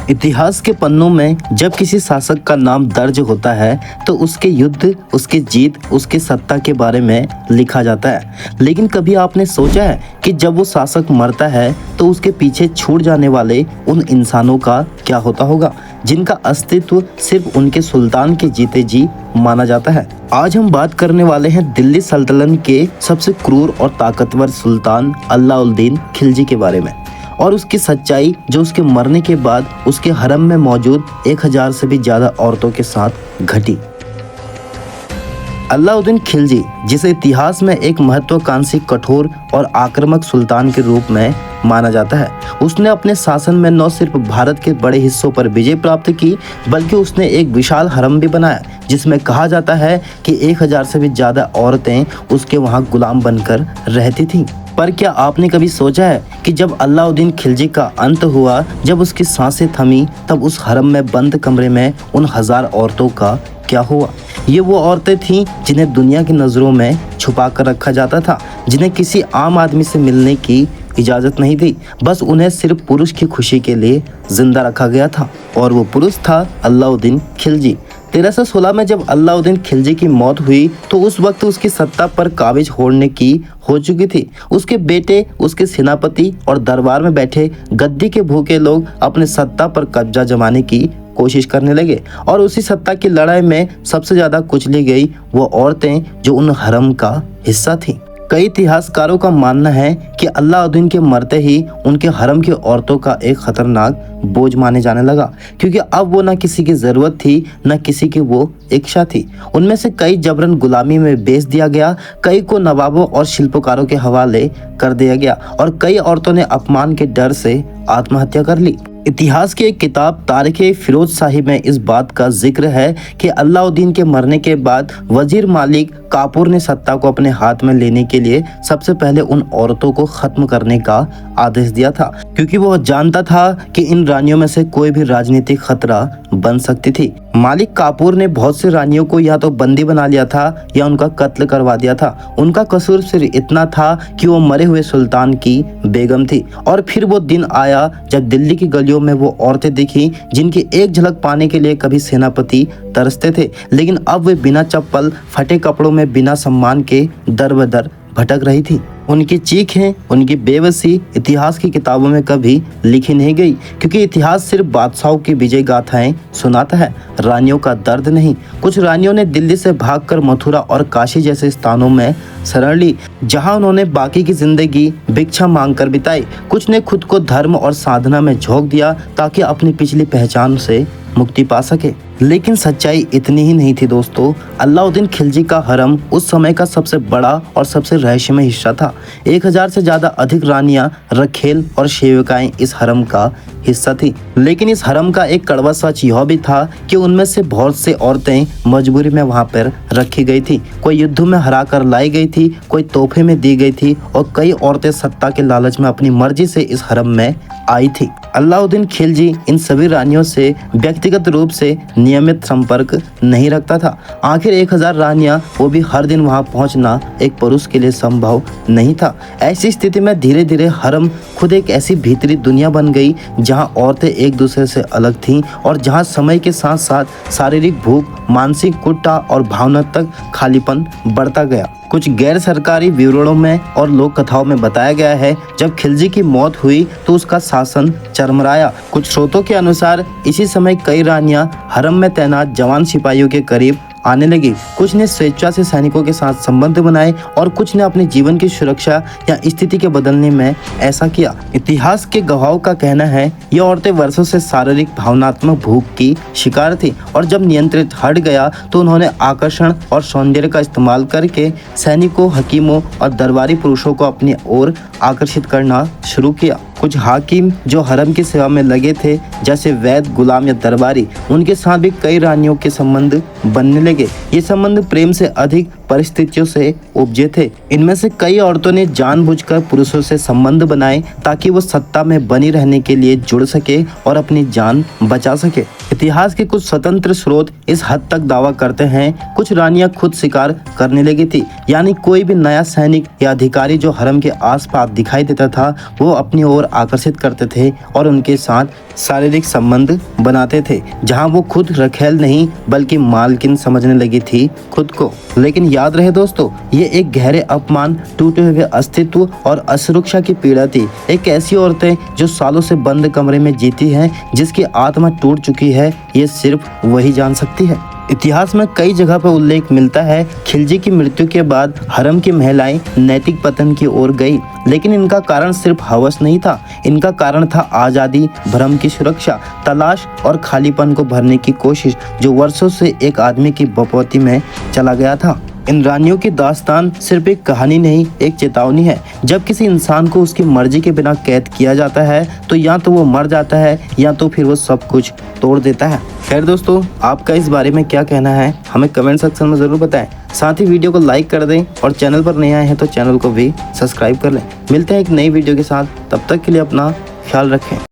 इतिहास के पन्नों में जब किसी शासक का नाम दर्ज होता है तो उसके युद्ध, उसकी जीत, उसकी सत्ता के बारे में लिखा जाता है। लेकिन कभी आपने सोचा है कि जब वो शासक मरता है तो उसके पीछे छूट जाने वाले उन इंसानों का क्या होता होगा, जिनका अस्तित्व सिर्फ उनके सुल्तान के जीते जी माना जाता है। आज हम बात करने वाले हैं दिल्ली सल्तनत के सबसे क्रूर और ताकतवर सुल्तान अलाउद्दीन खिलजी के बारे में और उसकी सच्चाई जो उसके मरने के बाद उसके हरम में मौजूद 1000 से भी ज्यादा औरतों के साथ घटी। अलाउद्दीन खिलजी, जिसे इतिहास में एक महत्वाकांक्षी, कठोर और आक्रामक सुल्तान के रूप में माना जाता है, उसने अपने शासन में न सिर्फ भारत के बड़े हिस्सों पर विजय प्राप्त की, बल्कि उसने एक विशाल हरम भी बनाया जिसमें कहा जाता है कि 1000 से भी ज्यादा औरतें उसके वहां गुलाम बनकर रहती थीं। पर क्या आपने कभी सोचा है कि जब अलाउद्दीन खिलजी का अंत हुआ, जब उसकी सांसें थमी, तब उस हरम में बंद कमरे में उन 1000 औरतों का क्या हुआ? ये वो औरतें थीं जिन्हें दुनिया की नज़रों में छुपा कर रखा जाता था, जिन्हें किसी आम आदमी से मिलने की इजाज़त नहीं थी। बस उन्हें सिर्फ पुरुष की खुशी के लिए जिंदा रखा गया था और वो पुरुष था अलाउद्दीन खिलजी। 1316 में जब अलाउद्दीन खिलजी की मौत हुई तो उस वक्त उसकी सत्ता पर काबिज होने की हो चुकी थी। उसके बेटे, उसके सेनापति और दरबार में बैठे गद्दी के भूखे लोग अपने सत्ता पर कब्जा जमाने की कोशिश करने लगे और उसी सत्ता की लड़ाई में सबसे ज्यादा कुचली गई वो औरतें जो उन हरम का हिस्सा थीं। कई इतिहासकारों का मानना है कि अलाउद्दीन के मरते ही उनके हरम की औरतों का एक खतरनाक बोझ माने जाने लगा, क्योंकि अब वो न किसी की जरूरत थी, न किसी की वो इच्छा थी। उनमें से कई जबरन गुलामी में बेच दिया गया, कई को नवाबों और शिल्पकारों के हवाले कर दिया गया और कई औरतों ने अपमान के डर से आत्महत्या कर ली। इतिहास की एक किताब तारीख़ फिरोज शाही में इस बात का जिक्र है कि अलाउद्दीन के मरने के बाद वजीर मालिक काफूर ने सत्ता को अपने हाथ में लेने के लिए सबसे पहले उन औरतों को खत्म करने का आदेश दिया था, क्योंकि वह जानता था कि इन रानियों में से कोई भी राजनीतिक खतरा बन सकती थी। मालिक काफूर ने बहुत सी रानियों को या तो बंदी बना लिया था या उनका कत्ल करवा दिया था। उनका कसूर सिर्फ इतना था कि वो मरे हुए सुल्तान की बेगम थी। और फिर वो दिन आया जब दिल्ली की गलियों में वो औरतें दिखी जिनकी एक झलक पाने के लिए कभी सेनापति तरसते थे, लेकिन अब वे बिना चप्पल, फटे कपड़ों में, बिना सम्मान के दर बदर भटक रही थी। उनकी चीखें, उनकी बेबसी इतिहास की किताबों में कभी लिखी नहीं गई, क्योंकि इतिहास सिर्फ बादशाहों की विजय गाथाएं सुनाता है, रानियों का दर्द नहीं। कुछ रानियों ने दिल्ली से भागकर मथुरा और काशी जैसे स्थानों में शरण ली, जहां उन्होंने बाकी की जिंदगी भिक्षा मांगकर बिताई। कुछ ने खुद को धर्म और साधना में झोंक दिया ताकि अपनी पिछली पहचान से मुक्ति पा सके। लेकिन सच्चाई इतनी ही नहीं थी दोस्तों। अलाउद्दीन खिलजी का हरम उस समय का सबसे बड़ा और सबसे रहस्यमय हिस्सा था। 1000 से ज्यादा अधिक रानियां, रखेल और सेविकाएं इस हरम का हिस्सा थी। लेकिन इस हरम का एक कड़वा सच यह भी था कि उनमें से बहुत से औरतें मजबूरी में वहां पर रखी गई थी। कोई युद्ध में हरा कर लाई गई थी, कोई तोहफे में दी गई थी और कई औरतें सत्ता के लालच में अपनी मर्जी से इस हरम में आई थी। अलाउद्दीन खिलजी इन सभी रानियों से व्यक्तिगत रूप से नियमित संपर्क नहीं रखता था। आखिर 1000 रानियां, वो भी हर दिन वहां पहुंचना एक पुरुष के लिए संभव नहीं था। ऐसी स्थिति में धीरे धीरे हरम खुद एक ऐसी भीतरी दुनिया बन गई जहां औरतें एक दूसरे से अलग थीं और जहां समय के साथ साथ शारीरिक भूख, मानसिक कुट्टा और भावनात्मक खालीपन बढ़ता गया। कुछ गैर सरकारी विवरणों में और लोक कथाओं में बताया गया है जब खिलजी की मौत हुई तो उसका शासन चरमराया। कुछ स्रोतों के अनुसार इसी समय कई रानियां हरम में तैनात जवान सिपाहियों के करीब आने लगी। कुछ ने स्वेच्छा से सैनिकों के साथ संबंध बनाए और कुछ ने अपने जीवन की सुरक्षा या स्थिति के बदलने में ऐसा किया। इतिहास के गवाहों का कहना है ये औरतें वर्षों से शारीरिक भावनात्मक भूख की शिकार थी और जब नियंत्रित हट गया तो उन्होंने आकर्षण और सौंदर्य का इस्तेमाल करके सैनिकों, हकीमों और दरबारी पुरुषों को अपनी ओर आकर्षित करना शुरू किया। कुछ हाकिम जो हरम की सेवा में लगे थे, जैसे वैद, गुलाम या दरबारी, उनके साथ भी कई रानियों के संबंध बनने लगे। ये संबंध प्रेम से अधिक परिस्थितियों से उपजे थे। इनमें से कई औरतों ने जानबूझकर पुरुषों से संबंध बनाए ताकि वो सत्ता में बनी रहने के लिए जुड़ सके और अपनी जान बचा सके। इतिहास के कुछ स्वतंत्र स्रोत इस हद तक दावा करते हैं कुछ रानियां खुद शिकार करने लगी थी, यानी कोई भी नया सैनिक या अधिकारी जो हरम के आसपास दिखाई देता था वो अपनी ओर आकर्षित करते थे और उनके साथ शारीरिक संबंध बनाते थे, जहां वो खुद रखेल नहीं बल्कि मालकिन समझने लगी थी खुद को। लेकिन याद रहे दोस्तों, ये एक गहरे अपमान, टूटे हुए अस्तित्व और असुरक्षा की पीड़ा थी। एक ऐसी औरतें जो सालों से बंद कमरे में जीती हैं, जिसकी आत्मा टूट चुकी है, ये सिर्फ वही जान सकती है। इतिहास में कई जगह पर उल्लेख मिलता है, खिलजी की मृत्यु के बाद हरम की महिलाएं नैतिक पतन की ओर गई, लेकिन इनका कारण सिर्फ हवस नहीं था। इनका कारण था आज़ादी, भ्रम की सुरक्षा, तलाश और खालीपन को भरने की कोशिश, जो वर्षों से एक आदमी की बपौती में चला गया था। इन रानियों की दास्तान सिर्फ एक कहानी नहीं, एक चेतावनी है। जब किसी इंसान को उसकी मर्जी के बिना कैद किया जाता है, तो या तो वो मर जाता है या तो फिर वो सब कुछ तोड़ देता है। खैर दोस्तों, आपका इस बारे में क्या कहना है, हमें कमेंट सेक्शन में ज़रूर बताएं। साथ ही वीडियो को लाइक कर दें और चैनल पर नए आए हैं तो चैनल को भी सब्सक्राइब कर लें। मिलते हैं एक नई वीडियो के साथ, तब तक के लिए अपना ख्याल रखें।